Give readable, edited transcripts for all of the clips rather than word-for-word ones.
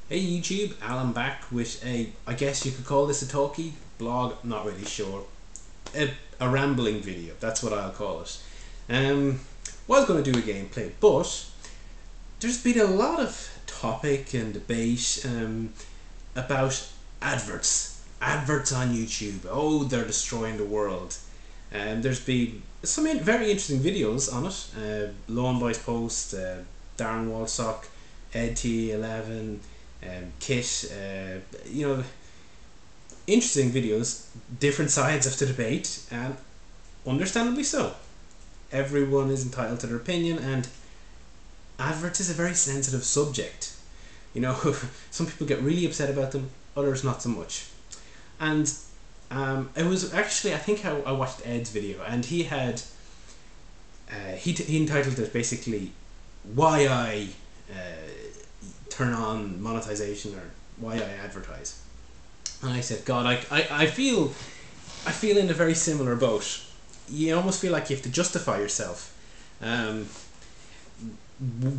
Hey YouTube, Alan back with I guess you could call this a talkie blog, not really sure. A rambling video, that's what I'll call it. Was going to do a gameplay, but there's been a lot of topic and debate about adverts. Adverts on YouTube. Oh, they're destroying the world. There's been some very interesting videos on it. Lone Boys Post, Darren Walsock, EdT11, Kit, interesting videos, different sides of the debate, and understandably so. Everyone is entitled to their opinion, and adverts is a very sensitive subject. Some people get really upset about them, others not so much. And it was actually, I think I watched Ed's video, and he had, he entitled it basically, why I turn on monetization, or why I advertise. And I said, God, I feel in a very similar boat. You almost feel like you have to justify yourself.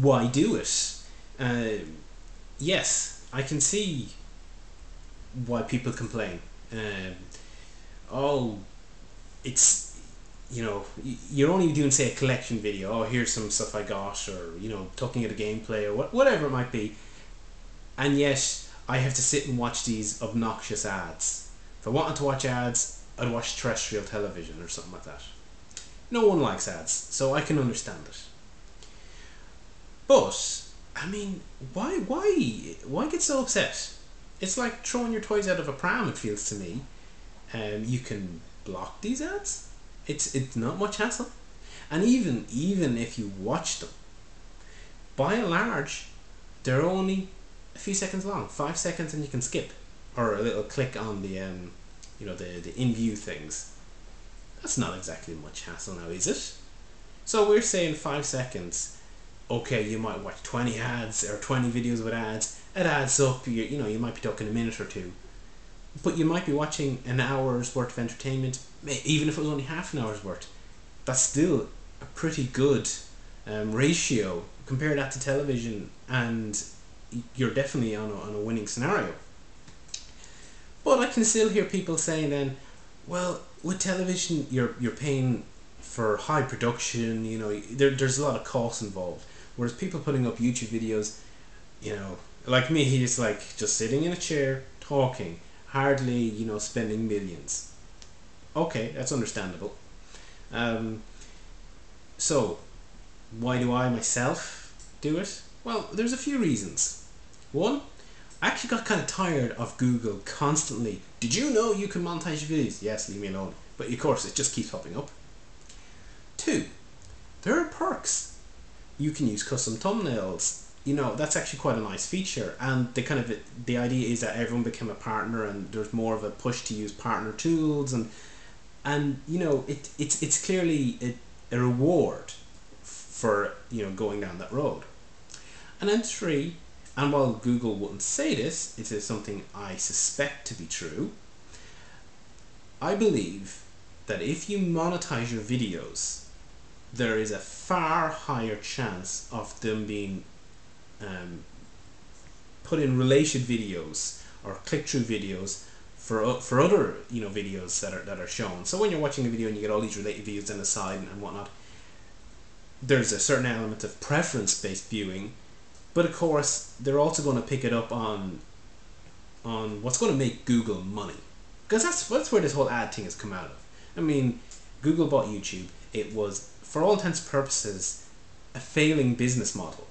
Why do it? Yes, I can see why people complain. Oh, it's, you're only doing, say, a collection video. Oh, here's some stuff I got, or talking at a gameplay, or whatever it might be. And yet I have to sit and watch these obnoxious ads. If I wanted to watch ads, I'd watch terrestrial television or something like that. No one likes ads, so I can understand it. But I mean, why get so upset? It's like throwing your toys out of a pram, it feels to me. You can block these ads. It's not much hassle. And even if you watch them, by and large, they're only a few seconds long, 5 seconds, and you can skip, or a little click on the the in view things. That's not exactly much hassle now, is it? So we're saying 5 seconds. Okay, you might watch 20 ads or 20 videos with ads. It adds up. You might be talking a minute or two, but you might be watching an hour's worth of entertainment. Even if it was only half an hour's worth, that's still a pretty good ratio. Compare that to television, and you're definitely on a winning scenario. But I can still hear people saying then, well, with television you're paying for high production, there's a lot of costs involved. Whereas people putting up YouTube videos, like me, he's like just sitting in a chair talking, hardly, spending millions. Okay, that's understandable. So why do I myself do it? Well, there's a few reasons. One, I actually got kind of tired of Google constantly, did you know you can monetize your videos? Yes, leave me alone. But of course it just keeps popping up. Two, there are perks. You can use custom thumbnails. That's actually quite a nice feature, and the idea is that everyone become a partner, and there's more of a push to use partner tools, and it's clearly a reward for going down that road. And then three, and while Google wouldn't say this, it is something I suspect to be true. I believe that if you monetize your videos, there is a far higher chance of them being put in related videos or click-through videos for other videos that are shown. So when you're watching a video and you get all these related videos on the side and whatnot, there's a certain element of preference-based viewing. But of course, they're also going to pick it up on what's going to make Google money, because that's where this whole ad thing has come out of. I mean, Google bought YouTube. It was, for all intents and purposes, a failing business model.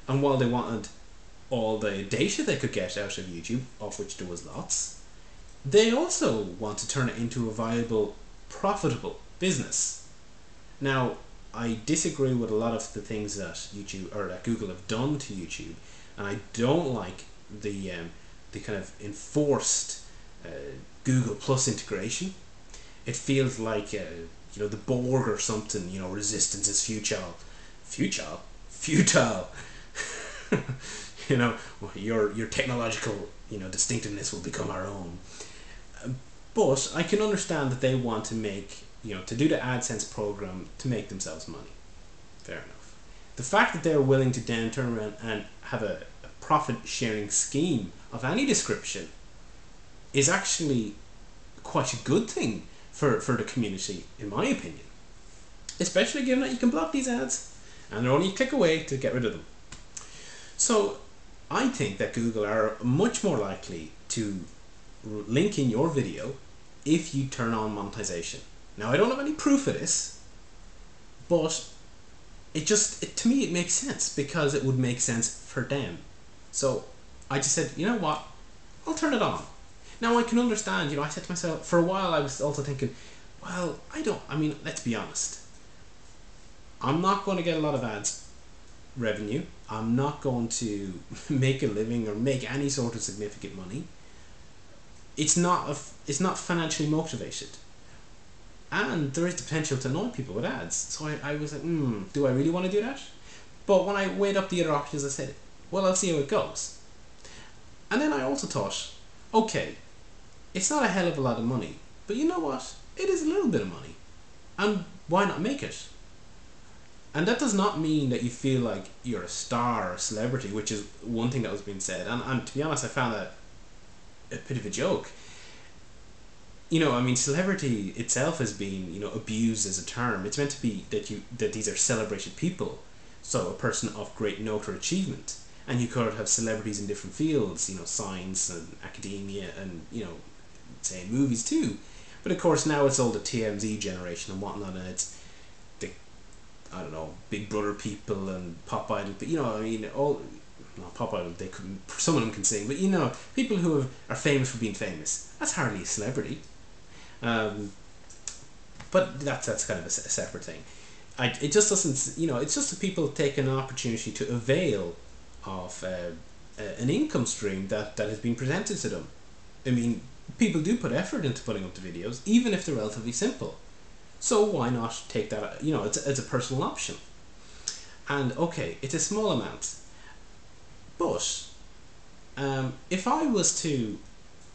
And while they wanted all the data they could get out of YouTube, of which there was lots, they also want to turn it into a viable, profitable business. Now, I disagree with a lot of the things that YouTube or that Google have done to YouTube, and I don't like the kind of enforced Google Plus integration. It feels like the Borg or something. Resistance is futile. Your technological distinctiveness will become our own. But I can understand that they want to make to do the AdSense program to make themselves money. Fair enough. The fact that they're willing to then turn around and have a profit sharing scheme of any description is actually quite a good thing for the community, in my opinion. Especially given that you can block these ads and they're only a click away to get rid of them. So I think that Google are much more likely to link in your video if you turn on monetization. Now, I don't have any proof of this, but to me it makes sense, because it would make sense for them. So I just said, you know what, I'll turn it on. Now I can understand, I said to myself, for a while I was also thinking, well, let's be honest, I'm not going to get a lot of ads revenue. I'm not going to make a living or make any sort of significant money. It's not financially motivated, and there is the potential to annoy people with ads. So I was like, do I really want to do that? But when I weighed up the other options, I said, well, I'll see how it goes. And then I also thought, okay, it's not a hell of a lot of money, but you know what? It is a little bit of money, and why not make it? And that does not mean that you feel like you're a star or a celebrity, which is one thing that was being said. And to be honest, I found that a bit of a joke. Celebrity itself has been, abused as a term. It's meant to be that these are celebrated people, so a person of great note or achievement. And you could have celebrities in different fields, science and academia and, say movies too. But of course now it's all the TMZ generation and whatnot, and it's Big Brother people and Pop Idol, but not Pop Idol, some of them can sing, but people who are famous for being famous, that's hardly a celebrity. But that's kind of a separate thing. It just doesn't, it's just the people taking an opportunity to avail of an income stream that has been presented to them. People do put effort into putting up the videos, even if they're relatively simple. So why not take that, it's a personal option. And okay, it's a small amount. But if I was to,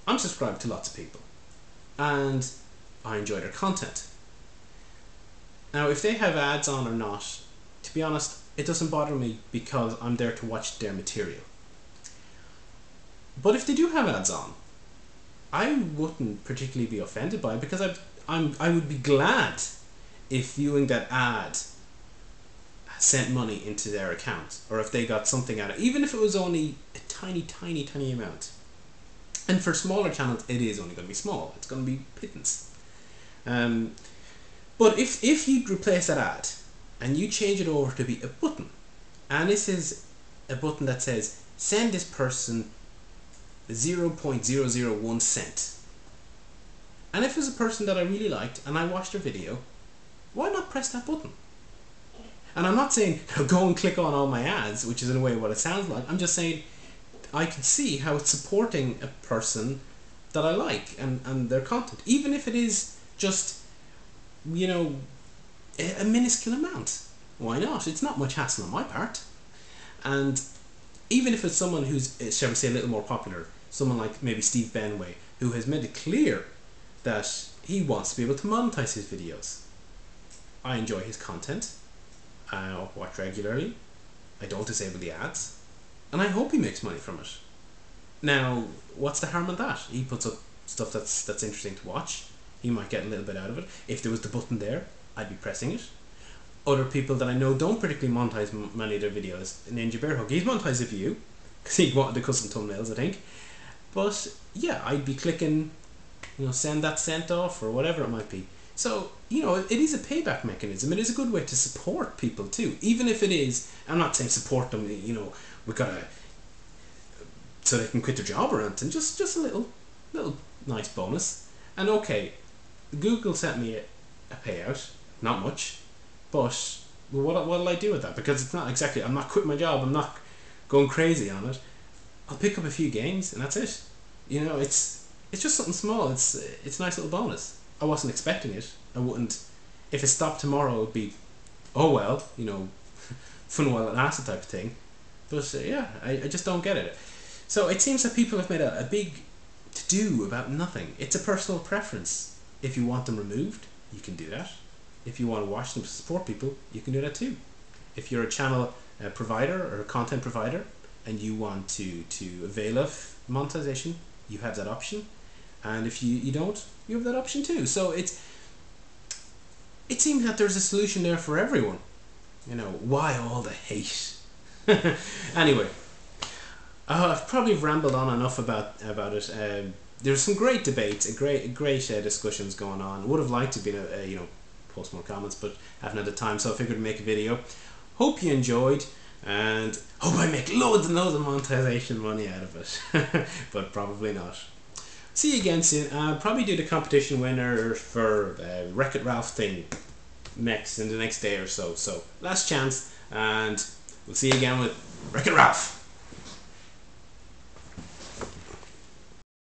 I'm subscribed to lots of people and I enjoy their content. Now, if they have ads on or not, to be honest, it doesn't bother me, because I'm there to watch their material. But if they do have ads on, I wouldn't particularly be offended by it, because I would be glad if viewing that ad sent money into their account, or if they got something out of it, even if it was only a tiny amount. And for smaller channels, it is only going to be small. It's going to be pittance. But if you replace that ad and you change it over to be a button, and this is a button that says send this person 0.001 cent. And if it's a person that I really liked and I watched their video, why not press that button? And I'm not saying go and click on all my ads, which is in a way what it sounds like. I'm just saying I can see how it's supporting a person that I like and their content, even if it is just, a minuscule amount. Why not? It's not much hassle on my part. And even if it's someone who's, shall we say, a little more popular, someone like maybe Steve Benway, who has made it clear that he wants to be able to monetize his videos. I enjoy his content. I watch regularly. I don't disable the ads. And I hope he makes money from it. Now, what's the harm in that? He puts up stuff that's interesting to watch. He might get a little bit out of it. If there was the button there, I'd be pressing it. Other people that I know don't particularly monetize many of their videos. Ninja Bear Hug, he's monetized a few, because he wanted the custom thumbnails, I think. But yeah, I'd be clicking, send that cent off, or whatever it might be. So, it is a payback mechanism. It is a good way to support people too. Even if it is, I'm not saying support them, we gotta, so they can quit their job or anything, just a little nice bonus. And okay, Google sent me a payout, not much, but what'll I do with that? Because it's not exactly, I'm not quitting my job, I'm not going crazy on it. I'll pick up a few games and that's it. It's just something small. It's a nice little bonus. I wasn't expecting it. I wouldn't, if it stopped tomorrow, it would be, oh well, fun while it lasted type of thing. But yeah, I just don't get it. So it seems that people have made a big to-do about nothing. It's a personal preference. If you want them removed, you can do that. If you want to watch them to support people, you can do that too. If you're a channel provider or a content provider and you want to avail of monetization, you have that option, and if you don't, you have that option too. So it seems that there's a solution there for everyone. Why all the hate? Anyway, I've probably rambled on enough about it. There's some great debates, great discussions going on. Would have liked to be post more comments, but haven't had the time, so I figured to make a video. Hope you enjoyed, and hope I make loads and loads of monetization money out of it. But probably not. See you again soon. I'll probably do the competition winner for Wreck-It Ralph thing in the next day or so. So last chance, and we'll see you again with Wreck-It Ralph.